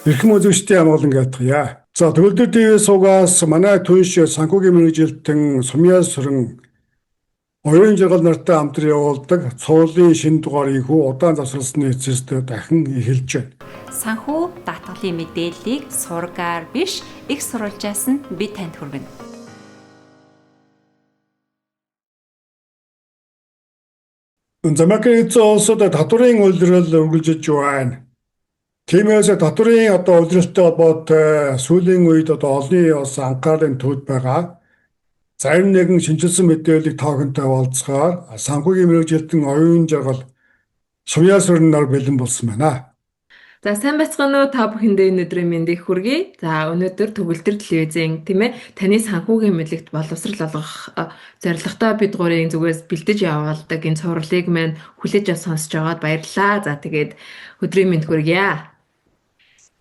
Эрхэм үзэгчдийн амгалан гатгая. За Төгөлдөр ТV суугаас манай түнш санхүүгийн мэргэжилтэн Сумьяа Сүрэн оюун жаргал нартай хамтран явуулдаг цуулын шинэ дугаарыг удаан завсарласны эцэст дахин эхэлж байна. Санхүү даатгалын мэдээллийг сургаар биш их сурвалжаас нь бид танд хүргэнэ. Америкийн эзэн улсад татварын улирал үргэлжиж байна. Тиймээс татварын улиралтай холбоотой сүүлийн үед олонний бас анхаарлын төвд байгаа. Зарим нэгэн шинжилсэн мэдээллийг тоохонтой болцохоор санхүүгийн мэргэжилтэн оюун жаргал Сумьяа Сүрэн нар бэлэн болсон байна. За сайн байцгаана уу, та бүхэндээ энэ өдрийн мэндийг хүргэе. За өнөөдөр Төгөлдөр телевизийн таны санхүүгийн мэдлэгт боловсрал олгох зорилготой бид гурийн зүгээс бэлдэж явуулдаг энэ цувралыг маань хүлээж авч сонсож байгаад баярлалаа. За тэгээд өдрийн мэнд хүргье.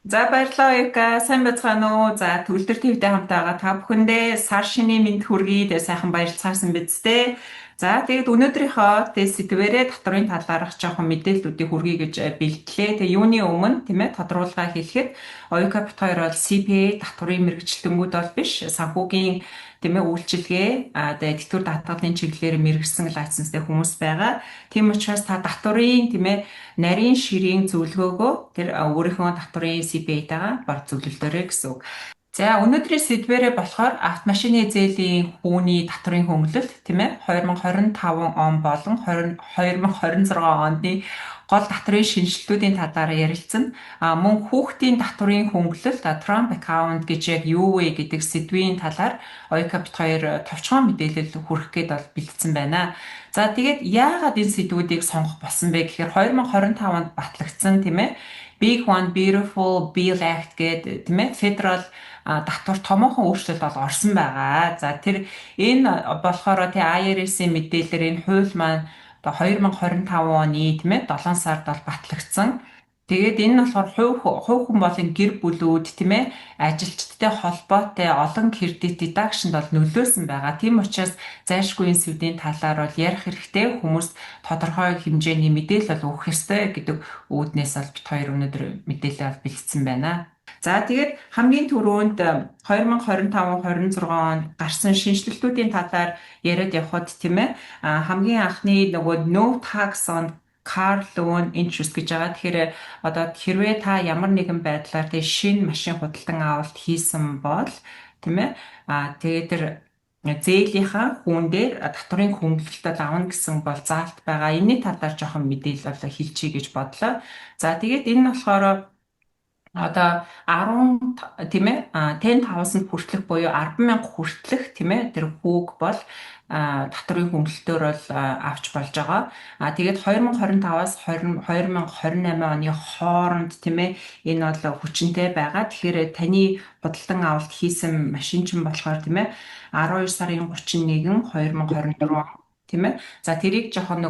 За баярлалаа Юка, сайн байцгаана уу? За Төгөлдөр ТV-тэй хамтаа байгаа та бүхэндээ сар шинийн мэнд хүргэе. Тэгээ сайхан баярлцаасан биз дээ. За тэгээд өнөөдрийнхөө сэдвээрээ татврын талаарх жоохон мэдээллүүдийг хүргэе гэж бэлтлээ. Тэгээ юуны өмнө тодруулгаа хэлэхэд Оюка бит хоёр бол CPA татврын мэргэжилтэнгүүд бол биш, санхүүгийн үйлчилгээ тэтгэвэр даатгалын чиглэлээр мэргэжсэн лайсенстэй хүмүүс байгаа. Тийм учраас та татврын нарийн ширийн зөвлөгөөгөө тэр өөрийнхөө татврын CPA-таага баг зөвлөлдөөрэй гэсэн үг. За өнөөдрийн сэдвээрээ болохоор автомашины зээлийн хүүний татврын хөнгөлөлт 2025 он болон 2026 оны гол татврын шинжилтүүдийн талаар ярилцсан. Мөн хүүхдийн татврын хөнгөлөлт Trump account гэж яг юу вэ гэдэг сэдвийн талаар Оюка бит хоёр товчхон мэдээлэл хүргэх гээд бол бэлдсэн байна. За тэгээд яагаад энэ сэдвүүдийг сонгох болсон бэ гэхээр 2025 онд батлагдсан Big One Beautiful Bill Act гэдэг федерал татвар томоохон өөрчлөлт бол орсон байгаа. За тэр энэ болохоор IRS-ийн мэдээлэлээр энэ хууль маань 2025 оны 7 сард бол батлагдсан. Тэгээд энэ нь болохоор хувь хүн болон гэр бүлүүд ажилчдтай холбоотой олон кредит deduction бол нөлөөсөн байгаа. Тийм учраас зайлшгүй энэ сэдвийн талаар бол ярих хэрэгтэй, хүмүүс тодорхой хэмжээний мэдээлэл бол өгөх ёстой гэдэг үүднээс бол бит хоёр өнөөдөр мэдээлэл бэлдсэн байна. За тэгээд хамгийн түрүүнд 2025-26 онд гарсан шинжилтүүдийн талаар яриад явхад хамгийн анхны no tax on car loan interest гэж байгаа. Тэгэхээр одоо хэрвээ та ямар нэгэн байдлаар шинэ машин худалдан авалт хийсэн бол тэгээд тэр зээлийнхаа хүүн дээр татврын хөнгөлөлтөд авна гэсэн бол заалт байгаа. Энэний талаар жоохон мэдээлэл хэлчихье гэж бодлоо. За тэгээд энэ нь болохоор одоо 10,000 хүртэлх буюу 10,000 хүртэлх тэр хүүг бол татврын хөнгөлөлтөөр бол авч болж байгаа. Тэгээд 2025-аас 2028 оны хооронд энэ бол хүчинтэй байгаа. Тэгэхээр таны худалдан авалт хийсэн машин чинь болохоор 12 сарын 31, 2024 За тэрийг жоохон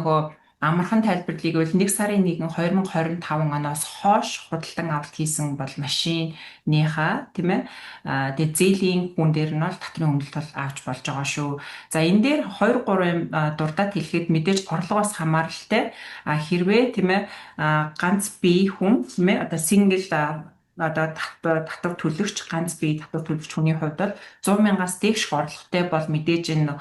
амархан тайлбарлыг бол 1 сарын 1, 2025 оноос хойш худалдан авалт хийсэн бол машиныхаа тэгээд зээлийн хүн дээр нь бол татврын хөнгөлөлт бол авч болж байгаа шүү. За энэ дээр 2-3 дурдаад хэлэхэд мэдээж орлогоос хамааралтай хэрвээ ганц бие хүн одоо single татвар төлөгч ганц бие татвар төлөгч хүний хувьд бол 100,000-аас дээш орлоготой бол мэдээж энэ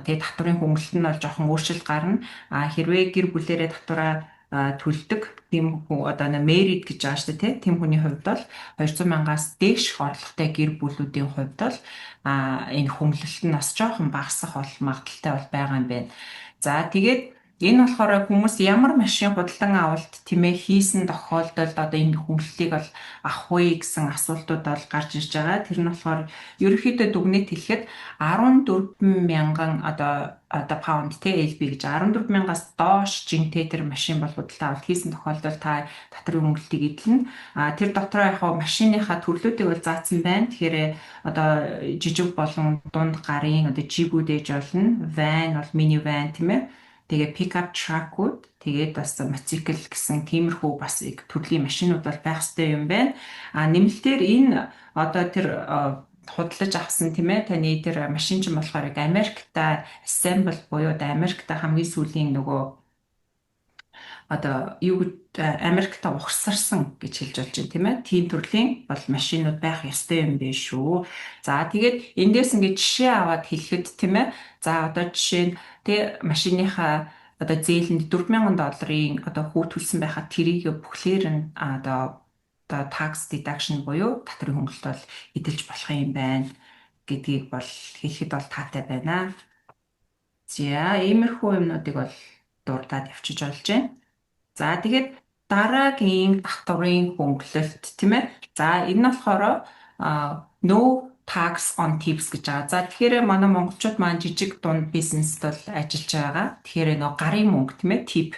татврын хөнгөлөлт нь бол жоохон өөрчлөлт гарна. Хэрвээ гэр бүлээрээ татвараа төлдөг тийм одоо married гэж байгаа шүү дээ тийм хүний хувьд бол 200,000-аас дээш орлоготой гэр бүлүүдийн хувьд бол энэ хөнгөлөлт нь бас жоохон багасах магадaltaй бол байгаа юм байна. За тэгээд энэ болохоор хүмүүс ямар машин худалдан авалт хийсэн тохиолдолд одоо энэ хөнгөлөлтийг бол авах вэ гэсэн асуултууд бол гарч ирж байгаа. Тэр нь болохоор ерөнхийдөө дүгнэлт хэлэхэд 14,000 одоо паунд LB гэж 14,000-аас доош жинтэй тэр машин бол худалдан авалт хийсэн тохиолдолд та татврын хөнгөлөлтийг эдлэнэ. Тэр дотроо яг машиныхаа төрлүүдийг бол заасан байна. Тэгэхээр одоо жижиг болон дунд гарын одоо жибүүд ээж болно. Van бол mini van тэгээ pickup truck-ууд тэгээд бас мотоцикл гэсэн тиймэрхүү бас төрлийн машинууд бол байх ёстой юм байна. Нэмэлтээр энэ одоо тэр худалдаж авсан таны тэр машин чинь болохоор Америкта assemble буюу Америкта хамгийн сүүлийн одоо юу Америкт ухсарсан гэж хэлж болж байна тийм ээ. Тийм төрлийн бол машинууд байх ёстой юм биш шүү. За тэгээд эндээс ингээд жишээ аваад хэлэхэд тийм ээ. За одоо жишээ нь тэг машиныхаа одоо зээлэнд $4,000 одоо хүү төлсөн байхад тэрийг бүхлээр нь одоо tax deduction буюу татврын хөнгөлөлт бол эдэлж болох юм байна гэдгийг бол хэлэхэд бол таатай байна. За иймэрхүү юмнуудыг бол дурдаад явчих болж байна. За тэгээд дараагийн татврын хөнгөлөлт тийм ээ. За энэ нь болохоор no tax on tips гэж байгаа. За тэгэхээр манай монголчууд маань жижиг дунд бизнест бол ажиллаж байгаа. Тэгэхээр нөө гарын мөнгө тийм ээ tip.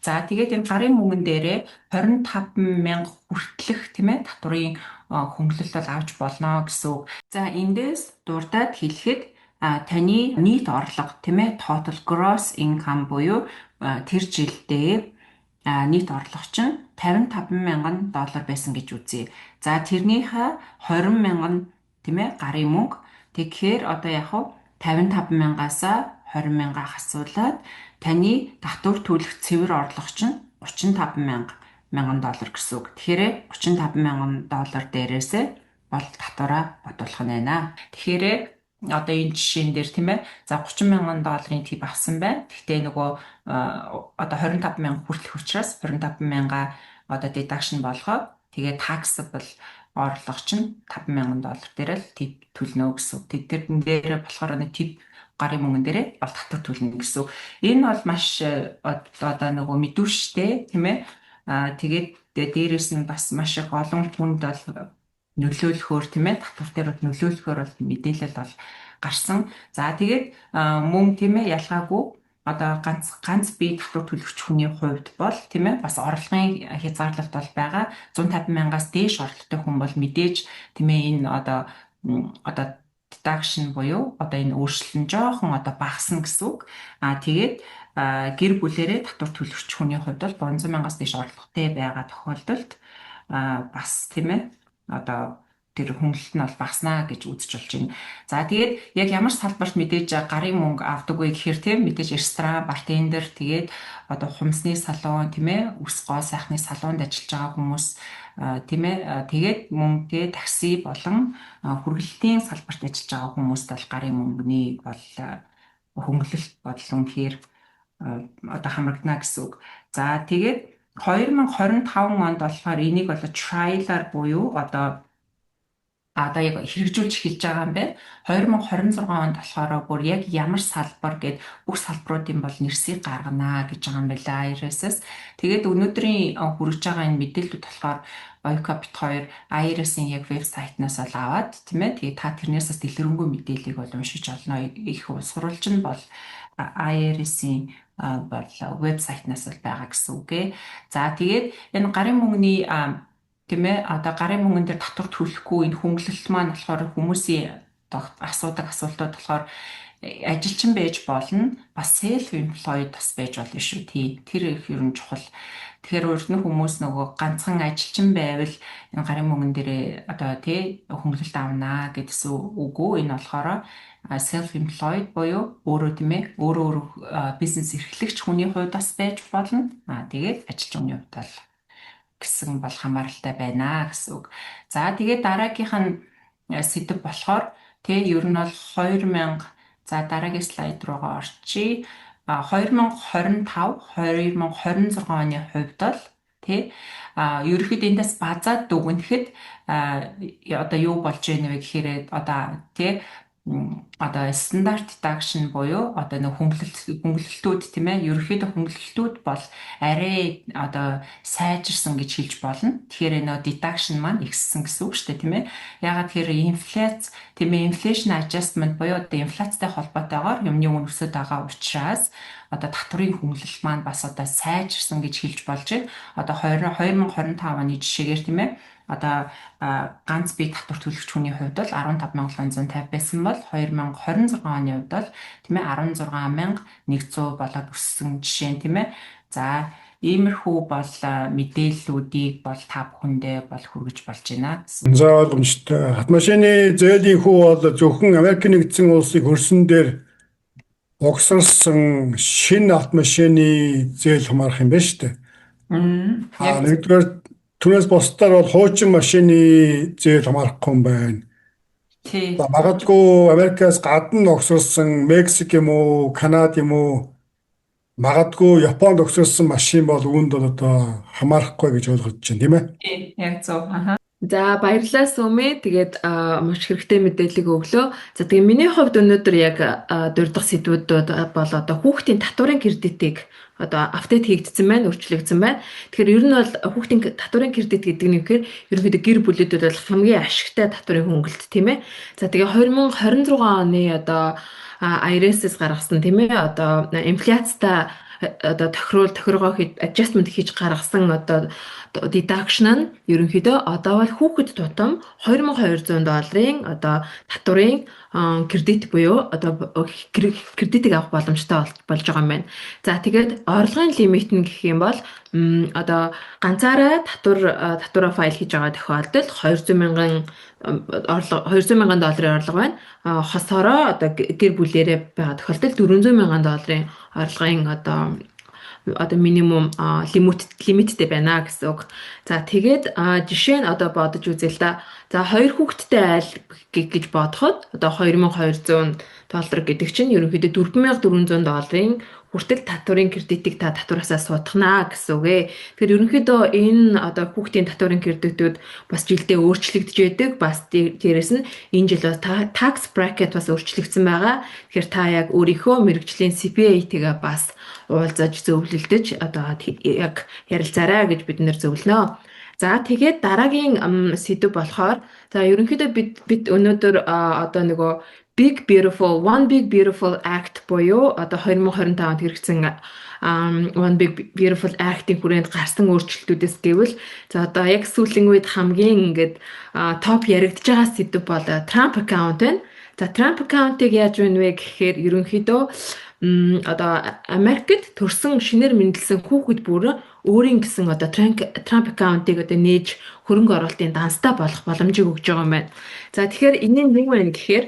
За тэгээд энэ гарын мөнгөн дээрээ 25,000 хүртэлх тийм ээ татврын хөнгөлөлт бол авч болно гэсэн үг. За эндээс дурдаад хэлэхэд таны нийт орлого тийм ээ total gross income буюу тэр жилдээ нийт орлого чинь $55,000 байсан гэж үзье. За тэрнийхээ 20,000 тийм ээ гарын мөнгө. Тэгэхээр одоо яг хав 55,000-аас 20,000 хасуулаад таны татвар төлөх цэвэр орлого чинь $35,000 гэсэн үг. Тэгэхээр $35,000 дээрээсээ бол татвараа бодуулах нь байна. Тэгэхээр одоо энэ жишээн дээр тийм ээ за $30,000 тип авсан байна. Гэхдээ нөгөө одоо 25,000 хүртэлх учраас 25,000 одоо deduction болгоод тэгээд taxable орлого чинь $5,000 дээр л тип төлнө гэсэн. Тэдгээр дээр болохоор нэг тип гарын мөнгөн дээрээ бол татвар төлнө гэсэн. Энэ бол маш одоо нөгөө мэдүүштэй тийм ээ. Тэгээд дээрээс нь бас маш их олон хүнд бол нөлөөлөхөөр тийм ээ татвар дээр бол нөлөөлөхөөр бол мэдээлэл бол гарсан. За тэгээд мөн тийм ээ ялгаагүй одоо ганц бие татвар төлөгч хүний хувьд бол тийм ээ бас орлогын хязгаарлалт бол байгаа. 150,000-аас дээш орлоготой хүн бол мэдээж тийм ээ энэ одоо deduction буюу одоо энэ өөрчлөлт нь жоохон одоо багасна гэсэн үг. Тэгээд гэр бүлэрээ татвар төлөгч хүний хувьд бол 300,000-аас дээш орлоготой байгаа тохиолдолд бас тийм ээ одоо тэр хөнгөлөлт нь бол багаснаа гэж үзэж болж байна. За тэгээд яг ямар салбарт мэдээж гарын мөнгө авдаг вэ гэхээр тийм мэдээж ресторан, бартендер тэгээд одоо хумсны салон тийм ээ үс гоо сайхны салонд ажиллаж байгаа хүмүүс тийм ээ тэгээд мөнгө такси болон хүргэлтийн салбарт ажиллаж байгаа хүмүүст бол гарын мөнгөний бол хөнгөлөлт бодол үнэхээр одоо хамрагдана гэсэн үг. За тэгээд 2025 онд болохоор энийг бол trial-аар буюу одоо яг хэрэгжүүлж эхэлж байгаа юм байна. 2026 онд болохоор бүр яг ямар салбар гэд бүх салбаруудын бол нэрсийг гаргана гэж байгаа юм байна IRS-ээс. Тэгээд өнөөдрийн хүргэж байгаа энэ мэдээлэлүүд болохоор Оюка бит 2 IRS-ийн яг вебсайтнаас бол аваад тийм ээ. Тэгээд та тэрнээс дэлгэрэнгүй мэдээллийг бол уншиж олно. Их сурвалж нь бол IRS-ийн бол вебсайтнаас бол байгаа гэсэн үг ээ. За тэгээд энэ гарын мөнгөний тийм ээ одоо гарын мөнгөн дээр татвар төлөхгүй энэ хөнгөлөлт маань болохоор хүмүүсийн асуудаг асуултууд болохоор ажилчин байж болно бас self employed бас байж болно шүү тий тэр их ер нь чухал. Тэгэхээр өөрөөр хүмүүс нөгөө ганцхан ажилчин байвал энэ гарын мөнгөн дээрээ одоо тий хөнгөлөлт авнаа гэдсэн үгүй. Энэ болохоор self employed буюу өөрөө тийм ээ өөрөө бизнес эрхлэгч хүний хувьд бас байж болно. Тэгээд ажилчны хувьд бол гэсэн бол хамааралтай байна гэсэн үг. За тэгээд дараагийнх нь сэдв болохоор тий ер нь бол 2000 за дараагийн слайд руугаа орчие. 2025 2026 оны хувьд бол тий ерөөхдөө эндээс базаад дүгнэхэд одоо юу болж байна вэ гэхээр одоо тий одоо стандарт deduction буюу одоо нэг хөнгөлөлтүүд тийм ээ ерөөхдөө хөнгөлөлтүүд бол арай одоо сайжирсан гэж хэлж болно. Тэгэхээр нөө deduction маань ихссэн гэсэн үг шүү дээ тийм ээ. Ягаад тэгэхээр инфляц тийм ээ inflation adjustment буюу одоо инфляцтай холбоотойгоор юмны үн өсөд байгаа учраас одоо татврын хөнгөлөлт маань бас одоо сайжирсан гэж хэлж болж байна. Одоо 2025 оны жишээгээр тийм ээ одоо ганц бие татвар төлөгч хүний хувьд бол 15,750 байсан бол 2026 оны хувьд бол тийм ээ 16,100 болоод өссөн жишээ нь тийм ээ. За иймэрхүү бол мэдээллүүдийг бол та бүхэндээ бол хүргэж болж байна. За ойлгомжтой. Автомашины зээлийн хүү бол зөвхөн Америк нэгдсэн улсыг хөрсөн дээр угсарсан шинэ автомашины зээл хамаарах юм байна шүү дээ. Яг Нэгдүгээр түүнээс бусдаар бол хуучин машины зээл хамаарахгүй юм байна. тий. Магадгүй Америкаас гадна огсорсон Мексик юм уу, Канада юм уу, магадгүй Японд огсорсон машин бол үүнд бол одоо хамаарахгүй гэж ойлгож байна, тийм ээ? Тий, яг зөв. Аха. За баярлалаа Сүмэ. Тэгээд маш хэрэгтэй мэдээлэл өглөө. За тэгээ миний хувьд өнөөдөр яг дурдах сэдвүүд бол одоо хүүхдийн татварын кредитийг одоо апдейт хийгдсэн байна, өөрчлөгдсөн байна. Тэгэхээр ер нь бол хүүхдийн татварын кредит гэдэг нь юухээр ерөнхийдөө гэр бүлүүдэд бол хамгийн ашигтай татварын хөнгөлт тийм ээ. За тэгээ 2026 оны одоо IRS-с гаргасан тийм ээ одоо инфляцтай одоо тохиргоо adjustment хийж гаргасан одоо deduction нь ерөнхийдөө одоо бол хүүхэд тутам $2200 одоо татварын кредит буюу одоо кредитийг авах боломжтой болж байгаа юм байна. За тэгээд орлогын лимит нь гэх юм бол одоо ганцаараа татвараа файл хийж байгаа тохиолдолд $200,000 орлого байна. Хосороо одоо гэр бүлээрээ байгаа тохиолдолд $400,000 орлогын одоо минимум лимиттэй байна гэсэн үг. За тэгээд жишээ нь одоо бодож үзье л да. За 2 хүүхэдтэй айл гэж бодоход одоо $2200 гэдэг чинь ерөнхийдөө $4400 хүртэл татварын кредитийг та татвараасаа суудахнаа гэсэн үг ээ. Тэгэхээр ерөнхийдөө энэ одоо хүүхдийн татварын кредитүүд бас жилдээ өөрчлөгдөж байдаг. Бас дээрэс нь энэ жил бас tax bracket бас өөрчлөгдсөн байгаа. Тэгэхээр та яг өөрийнхөө мэргэжлийн CPA-тэйгээ бас уулзаж зөвлөлдөж одоо яг ярилцаарай гэж бид нэр зөвлөнө. За тэгээд дараагийн сэдв болохоор за ерөнхийдөө бид өнөөдөр одоо нөгөө One Big Beautiful Act буюу одоо 2025 онд хэрэгжсэн One Big Beautiful Act-ийн хүрээнд гарсан өөрчлөлтүүдээс гэвэл за одоо яг сүүлийн үед хамгийн ингээд топ яригдж байгаа сэдв бол Trump account байна. За Trump account-ыг яаж байна вэ гэхээр ерөнхийдөө одоо Америкт төрсэн шинээр мэндэлсэн хүүхэд бүр өөрийн гэсэн одоо Trump account-ыг одоо нээж хөрөнгө оруулалтын данстай болох боломжийг өгж байгаа юм байна. За тэгэхээр энэ нь нэг байна гэхээр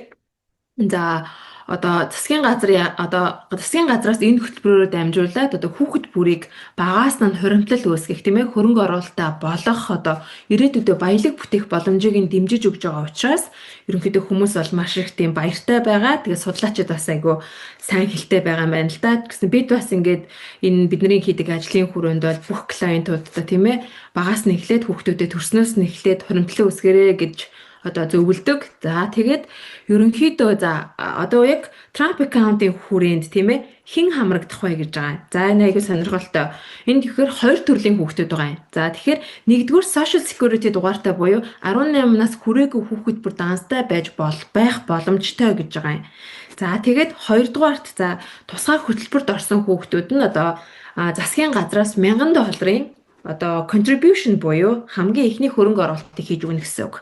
за одоо засгийн газраас энэ хөтөлбөрөөр дамжуулаад одоо хүүхэд бүрийг багаас нь хуримтлал үүсгэх тийм ээ хөрөнгө оруулалтаа болох одоо ирээдүйдээ баялаг бүтээх боломжийг нь дэмжиж өгж байгаа учраас ерөнхийдөө хүмүүс бол маш их тийм баяртай байгаа. Тэгээд судлаачид бас айгүй сайн хэлтэй байгаа юм байна л да. Гэсэн бид бас ингээд энэ бидний хийдэг ажлын хүрээнд бол бүх клиентуудаа тийм ээ багаас нь эхлээд хүүхдүүдэд төрснөөс нь эхлээд хуримтлал үүсгэрээ гэж одоо зөвлөдөг. За тэгээд ерөнхийдөө за одоо яг Trump account-ийн хүрээнд тийм ээ хэн хамрагдах вэ гэж байгаа. За энэ аягүй сонирхолтой. Энд тэгэхээр 2 төрлийн хүүхдүүд байгаа юм. За тэгэхээр нэгдүгээр Social Security дугаартай буюу 18-наас хүрээгүй хүүхэд бүр данстай байх боломжтой гэж байгаа юм. За тэгээд хоёрдугаарт за тусгай хөтөлбөрт орсон хүүхдүүд нь одоо засгийн газраас $1000 одоо contribution буюу хамгийн ихний хөрөнгө оруулалтыг хийж өгнө гэсэн үг.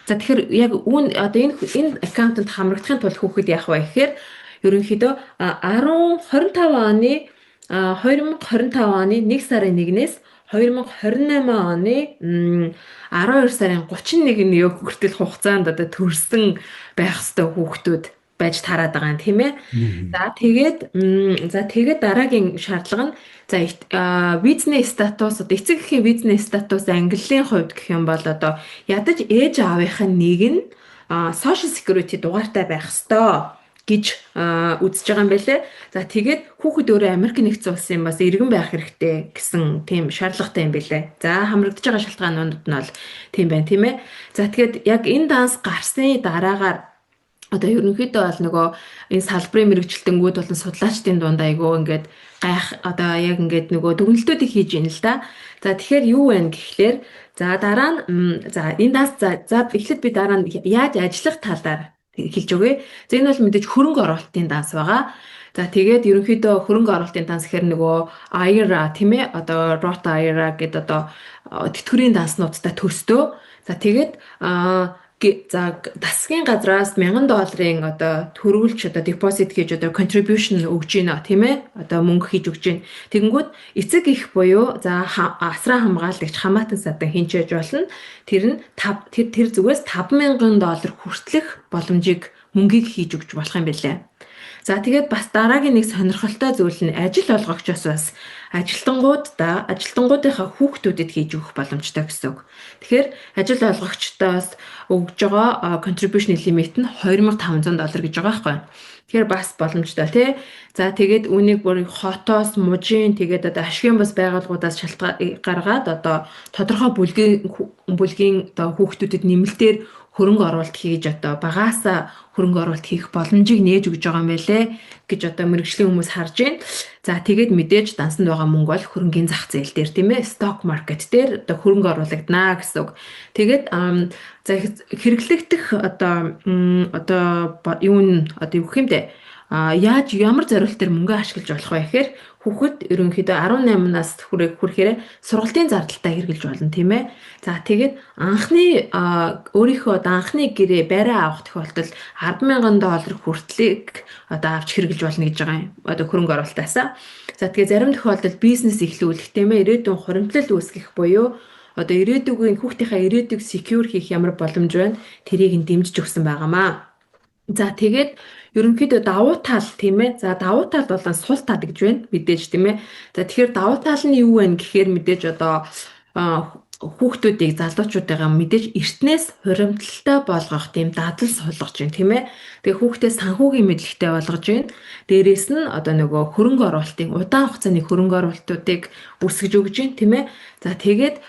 За тэгэхээр яг одоо энэ аккаунтанд хамрагдахын тулд хүүхэд яах вэ гэхээр ерөнхийдөө 2025 оны 1 сарын 1-ээс 2028 оны 12 сарын 31-ний хүртэл хугацаанд одоо төрсэн байх ёстой хүүхдүүд байж тараад байгаа юм тийм ээ. За тэгээд дараагийн шаардлага нь за визний статус одоо эцэг эхийн визний статус ангиллын хувьд гэх юм бол одоо ядаж ээж аавынхын нэг нь Social Security дугаартай байх ёстой гэж үзэж байгаа юм байлээ. За тэгээд хүүхэд өөрөө Америк нэгдсэн улсын бас иргэн байх хэрэгтэй гэсэн тийм шаардлагатай юм байлээ. За хамрагдаж байгаа шалтгаанууд нь бол тийм байна тийм ээ. За тэгээд яг энэ данс гарсны дараагаар одоо ерөнхийдөө бол нөгөө энэ салбарын мэрэгчлэлтэнгүүд болон судлаачдын дунд айгүй ингээд гайх одоо яг ингээд нөгөө дүгнэлтүүдийг хийж ийн л да. За тэгэхээр юу вэ гэхлээр за дараа нь за энэ данс за эхлээд би дараа нь яаж ажиллах талаар хэлж өгье. За энэ бол мэдээж хөрөнгө оруулалтын данс байгаа. За тэгээд ерөнхийдөө хөрөнгө оруулалтын данс гэхэр нөгөө IRA тийм ээ одоо Roth IRA гэдэг одоо тэтгэврийн данснуудтай төстөө. За тэгээд за засгийн газраас $1000 одоо төрүүлж одоо депозит хийж одоо contribution өгж гинэ тийм ээ одоо мөнгө хийж өгж гин. Тэгэнгүүт эцэг их буюу за асраа хамгаалагч хамаатан садан хинчээж болно. Тэр нь тэр зүгээс $5,000 хүртэлх боломжийг мөнгийг хийж өгч болох юм билээ. За тэгээд бас дараагийн нэг сонирхолтой зүйл нь ажил олгогчоос бас ажилтнуудынхаа хүүхдүүдэд хийж өгөх боломжтой гэсэн үг. Тэгэхээр ажил олгогчдоос өгж байгаа contribution limit нь $2,500 гэж байгаа байхгүй. Тэгэхээр бас боломжтой тий. За тэгээд үүнийг бүр хотоос, мужийн тэгээд одоо ашигын бас байгууллагуудаас гаргаад одоо тодорхой бүлгийн одоо хүүхдүүдэд нэмэлтээр хөрөнгө оруулалт хийж одоо багаасаа хөрөнгө оруулалт хийх боломжийг нээж өгж байгаа юм байлээ гэж одоо мэргэжлийн хүмүүс харж байна. За тэгээд мэдээж дансанд байгаа мөнгө бол хөрөнгөний зах зээл дээр тийм ээ stock market дээр одоо хөрөнгө оруулагдана гэсэн үг. Тэгээд за хэрэглэгдэх одоо юу гэх юм бэ? Яаж ямар зорилтоор мөнгө ашиглаж болох вэ гэхээр хүүхэд ерөнхийдөө 18-наас хүрэхээр сургалтын зардалтай хэрэглэж болно тийм ээ. За тэгээд өөрийнхөө анхны гэрээ байраа авах тохиолдолд $10,000 хүртэлийг одоо авч хэрэглэж болно гэж байгаа юм. Одоо хөрөнгө оруулалтаасаа. За тэгээд зарим тохиолдолд бизнес эхлүүлэх тийм ээ ирээдүйн хуримтлал үүсгэх буюу одоо ирээдүгийн хүүхдийнхээ ирээдүйг secure хийх ямар боломж байна тэрийг нь дэмжиж өгсөн байгаамаа. За тэгээд ерөнхийдөө давуу тал тийм ээ. За давуу тал болон сул тал гэж байна мэдээж тийм ээ. За тэгэхээр давуу тал нь юу вэ гэхээр мэдээж одоо хүүхдүүдийг залуучуудаа мэдээж эртнээс хуримтлалтай болгох тийм дадал суулгаж байна тийм ээ. Тэгээ хүүхдээ санхүүгийн мэдлэгтэй болгож байна. Дээрээс нь одоо нөгөө хөрөнгө оруулалтын удаан хугацааны хөрөнгө оруулалтуудыг үүсгэж өгж байна тийм ээ. За тэгээд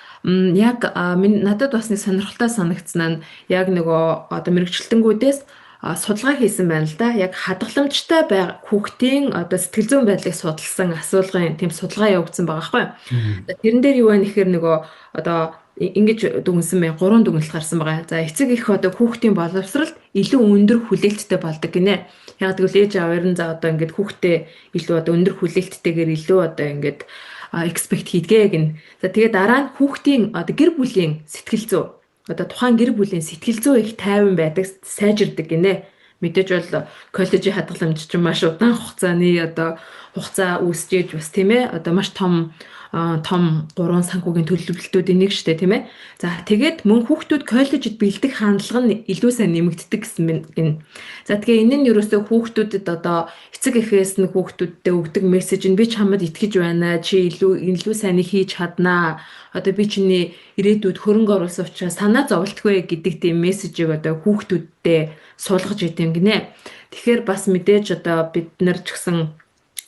яг надад бас нэг сонирхолтой санагдсан нь яг нөгөө одоо мэрэгчлэлтэнгүүдээс судалгаа хийсэн байна л да. Яг хадгаламжтай хүүхдийн одоо сэтгэл зүйн байдлыг судалсан асуулгын тийм судалгаа явагдсан байгаа байхгүй. Тэрэн дээр юу вэ гэхээр нөгөө одоо ингэж дүгнсэн байна. 3 дүгнэлт гарсан байгаа. За эцэг их одоо хүүхдийн боловсролд илүү өндөр хүлээлттэй болдог гинэ. Яг тэгвэл ээж аваар нь за одоо ингэж хүүхдээ илүү одоо өндөр хүлээлттэйгээр илүү одоо ингэж expect хийдгээ гин. За тэгээ дараа нь хүүхдийн одоо гэр бүлийн сэтгэл зүй одоо тухайн гэр бүлийн сэтгэл зүй их тайван байдаг, сайжирдаг гинэ. Мэдээж бол коллежийн хадгаламж чинь маш удаан хугацааны одоо хугацаа үүсчээж бас тийм ээ. Одоо маш том 3 санхүүгийн төлөвлөлтүүдийн нэг штэ тийм ээ. За тэгээд мөн хүүхдүүд коллежид бэлдэх хандлага нь илүү сайн нэмэгддэг гэсэн гин. За тэгээ энэ нь ерөөсөө хүүхдүүдэд одоо эцэг эхээс нь хүүхдүүдтэй өгдөг мессеж нь би чамд итгэж байна. Чи илүү сайныг хийж чаднаа. Одоо би чиний ирээдүйд хөрөнгө оруулсан учраас санаа зовлтгүй гэдэг тийм мессежийг одоо хүүхдүүдтэй суулгаж идэв гинэ. Тэгэхээр бас мэдээж одоо бид нар ч гэсэн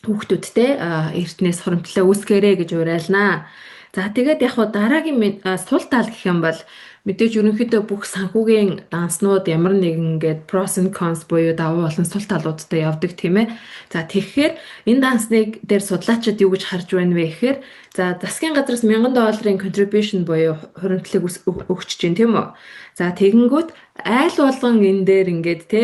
хүүхдүүдтэй эртнээс хуримтлалаа үүсгээрэй гэж уриалнаа. За тэгээд яг хуу дараагийн сул тал гэх юм бол мэдээж ерөнхийдөө бүх санхүүгийн данснууд ямар нэгэн ингээд pros and cons буюу давуу болон сул талуудтай явдаг тийм ээ. За тэгэхээр энэ дансныг дээр судлаачид юу гэж харж байна вэ гэхээр за засгийн газраас $1,000 contribution буюу хуримтлалыг өгч чинь тийм үү. За тэгэнгүүт айл болгон энэ дээр ингээд те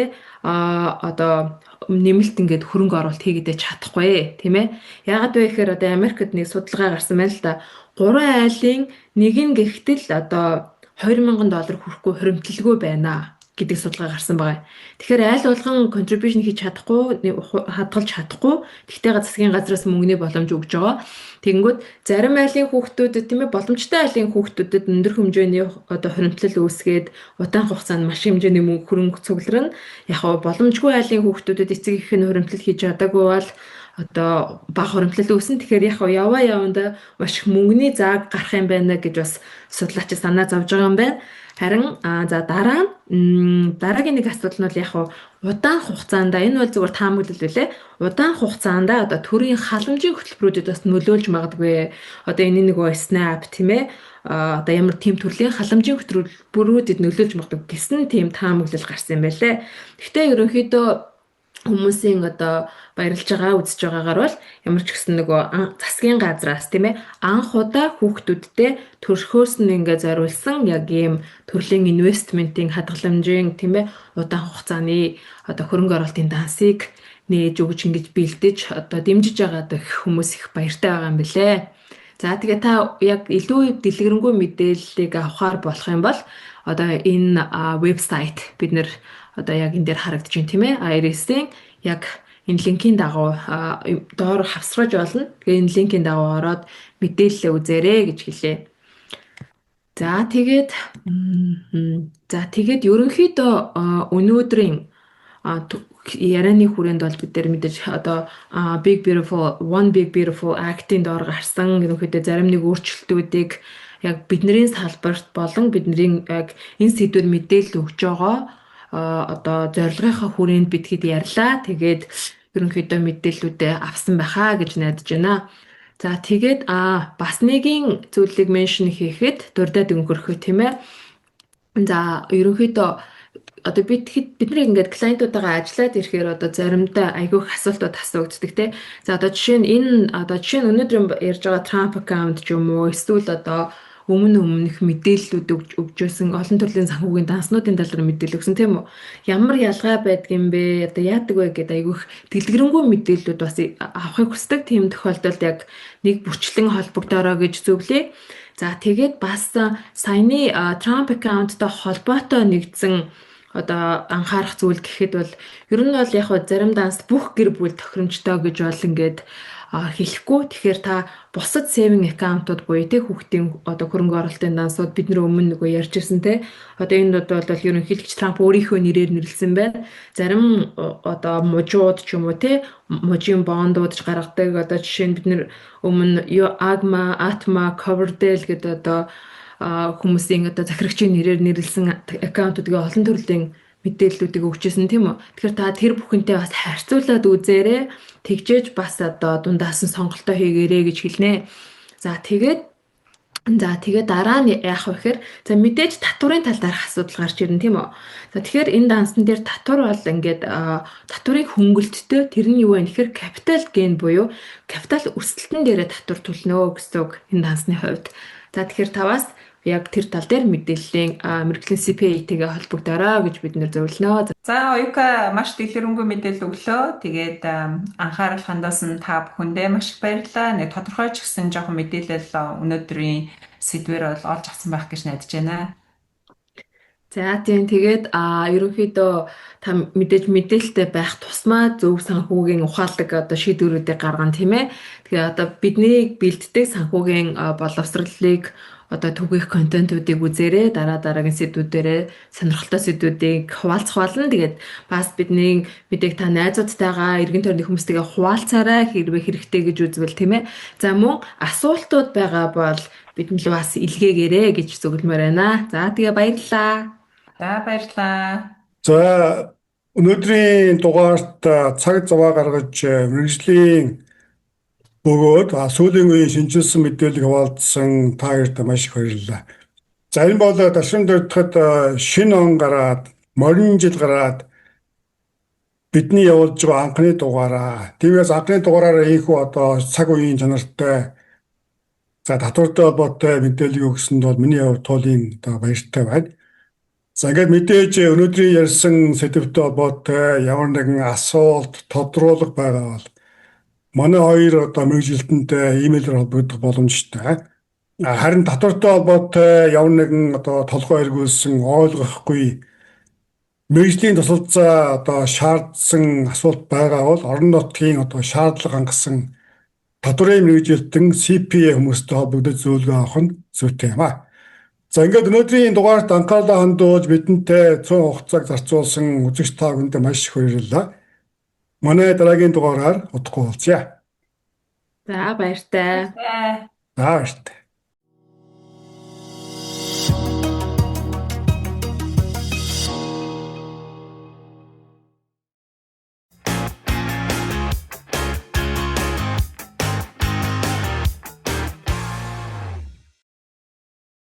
одоо нэмэлт ингээд хөрөнгө оруулалт хийгээд чадахгүй тийм ээ. Яагаад вэ гэхээр одоо Америкт нэг судалгаа гарсан байна л да. 3 айлын нэг нь гихтэл одоо $2,000 хүрэхгүй хуримтлалгүй байна гэдэг судалгаа гарсан байгаа. Тэгэхээр айл болгон contribution хийж чадахгүй, хадгалж чадахгүй. Тэгтээ засгийн газраас мөнгөний боломж өгж байгаа. Тэгэнгүүт зарим айлын хүүхдүүдэд тийм ээ боломжтой айлын хүүхдүүдэд өндөр хэмжээний одоо хуримтлал үүсгээд удаан хугацаанд маш хэмжээний мөнгө хөрөнгө цугларна. Яг нь боломжгүй айлын хүүхдүүдэд эцэг их нь хуримтлал хийж чадаагүй бол одоо бага хуримтлал үүснэ. Тэгэхээр яг яванда маш их мөнгөний зааг гарах юм байна гэж бас судлаач санаа зовж байгаа юм байна. Харин за дараагийн нэг асуудал нь бол яг удаан хугацаанд энэ бол зөвхөн таамаглал билээ. Удаан хугацаанд одоо төрийн халамжийн хөтөлбөрүүдэд бас нөлөөлж магадгүй. Одоо энэ нөгөө Snap тийм ээ. Одоо ямар тийм төрлийн халамжийн хөтөлбөрүүдэд нөлөөлж магадгүй гэсэн тийм таамаглал гарсан юм байлээ. Гэхдээ ерөнхийдөө хүмүүсийн одоо баярлж байгаа үзэж байгаагаар бол ямар ч гэсэн нөгөө засгийн газраас тийм ээ анх удаа хүүхдүүдтэй төрхөөс нь ингээ зориулсан яг ийм төрлийн инвестментийн хадгаламжийн тийм ээ удаан хугацааны одоо хөрөнгө оруулалтын дансыг нээж өгж ингэж бэлдэж одоо дэмжиж байгаа хүмүүс их баяртай байгаа юм билээ. За тэгээ та яг илүү дэлгэрэнгүй мэдээллийг авахар болох юм бол одоо энэ вебсайт бид нэр одоо яг энэ дээр харагдаж байна тийм ээ. IRIS-ийн яг энэ линкийн дагуу доор хавсгаж болно. Тэгээ энэ линкийн дагуу ороод мэдээлэлээ үзээрэй гэж хэлээ. За тэгээд ерөнхийдөө өнөөдрийн ярианы хүрээнд бол бид нар мэдээж одоо Big Beautiful One Big Beautiful Act-ийн доор гарсан ерөнхийдөө зарим нэг өөрчлөлтүүдийг яг бидний салбарт болон бидний яг энэ сэдвээр мэдээлэл өгж байгаа одоо зорилгынхаа хүрээнд бид хэд ярьлаа. Тэгээд ерөнхийдөө мэдээллүүдээ авсан байхаа гэж найдаж байна. За тэгээд бас нэгэн зүйлийг меншн хийхэд дурдаад өнгөрөхөө тийм ээ. За ерөнхийдөө одоо бид нар ингээд клиентуудаагаа ажиллаад ирэхээр одоо заримдаа айгүйх асуултууд асуугддаг тий. За одоо жишээ нь өнөөдөр ярьж байгаа Trump account ч юм уу эсвэл одоо өмнөх мэдээллүүд өгчөөсөн олон төрлийн санхүүгийн данснуудын талаар мэдээлэл өгсөн тийм үү. Ямар ялгаа байдгийм бэ? Одоо яадаг вэ гэдэг айгүйх дэлгэрэнгүй мэдээллүүд бас авахыг хүсдэг. Тийм тохиолдолд яг нэг бүрчлэн холбогдороо гэж зөвлөе. За тэгээд бас саяны Trump account-тай холбоотой нэгдсэн одоо анхаарах зүйл гэхэд бол ер нь бол яг зарим данс бүх гэр бүл тохиромжтой гэж бол ингээд хэлэхгүй. Тэгэхээр та бусад saving account-ууд буюу те хүүхдийн одоо хөрөнгө оруулалтын дансууд бид нар өмнө нөгөө ярьж ирсэн те. Одоо энэ бол ерөнхийлөгч Трамп өөрийнхөө нэрээр нэрлсэн байна. Зарим одоо мужууд ч юм уу те мужийн бондууд ч гаргадаг. Одоо жишээ нь бид нар өмнө Agma, Atma, Coverdale гэдэг одоо хүмүүсийн одоо захирагчийн нэрээр нэрлсэн аккаунтуудыг олон төрлийн мэдээллүүдийг өгчээсэн тийм үү. Тэгэхээр та тэр бүхэнтэй бас харьцуулаад үзээрэй. Тэгжээж бас одоо дундаас нь сонголтоо хийгээрэй гэж хэлнэ. За тэгээд дараа нь яах вэ гэхээр за мэдээж татварын тал дарах асуудал гарч ирнэ тийм үү. За тэгэхээр энэ дансан дээр татвар бол ингээд татварын хөнгөлөлттэй тэр нь юу вэ гэхээр capital gain буюу капитал өрсөлдөлтөн дээрээ татвар төлнө гэсэн үг энэ дансны хувьд. За тэгэхээр таваас яг тэр тал дээр мэдээллийн мэргэжлийн CPA-тэйгээ холбогдороо гэж бид нэр зөвлөнө. За Оюука маш дэлгэрэнгүй мэдээлэл өглөө. Тэгээд анхаарал хандаас нь та бүхэндээ маш их баярлалаа. Нэг тодорхой ч гэсэн жоохон мэдээлэл өнөөдрийн сэдвээр бол олж авсан байх гэж найдаж байна. За тийм тэгээд ерөнхийдөө та мэдээлэлтэй байх тусмаа зөв санхүүгийн ухаалаг одоо шийдвэрүүдийг гаргана тийм ээ. Тэгэхээр одоо бидний бэлддэг санхүүгийн боловсролыг одоо түгээх контентуудыг үзээрэй. Дараагийн сэдвүүдээрээ сонирхолтой сэдвүүдийг хуваалцах болно. Тэгээд бас бидний мэдээг та найзуудтайгаа эргэн тойрны хүмүүстэйгээ хуваалцаарай хэрвээ хэрэгтэй гэж үзвэл тийм ээ. За мөн асуултууд байгаа бол бидэнд бас илгээгээрэй гэж зөвлөмөр байна. За тэгээ баярлалаа. За баярлалаа. За өнөөдрийн дугаарт цаг зав гаргаж мэргэжлийн бөгөөд сүүлийн үеийн шинжилсэн мэдээллийг хуваалцсан та хоёрт маш их баярлалаа. За энэ бол ташин дөрөвдөд шинэ он гараад, морин жил гараад бидний явуулж байгаа анхны дугаараа. Тиймээс анхны дугаараараа ийхүү одоо цаг үеийн чанартай за татвартай холбоотой мэдээлэл өгсөнд бол миний хувьд туулын одоо баяртай байна. За ингээд мэдээж өнөөдрийн ярьсан сэдвтэй холбоотой ямар нэгэн асуулт, тодруулга байгаа бол манай хоёр одоо мэргэжилтэнтэй имэйлээр холбогдох боломжтой. Харин татвартай холбоотой ямар нэгэн одоо толгой эргүүлсэн ойлгохгүй мэргэжлийн тусалцаа одоо шаардсан асуулт байгаа бол орон нутгийн одоо шаардлага хангасан татварын мэргэжилтэн CPA хүмүүстэй холбогдож зөвлөгөө авах нь зүйтэй юм аа. За ингээд өнөөдрийн дугаарт анхаарлаа хандуулж бидэнтэй цөөн хугацааг зарцуулсан үзэгч та бүхэнд маш их баярлалаа. Манай дараагийн дугаараар удахгүй уулзъя. За баяртай. За баяртай.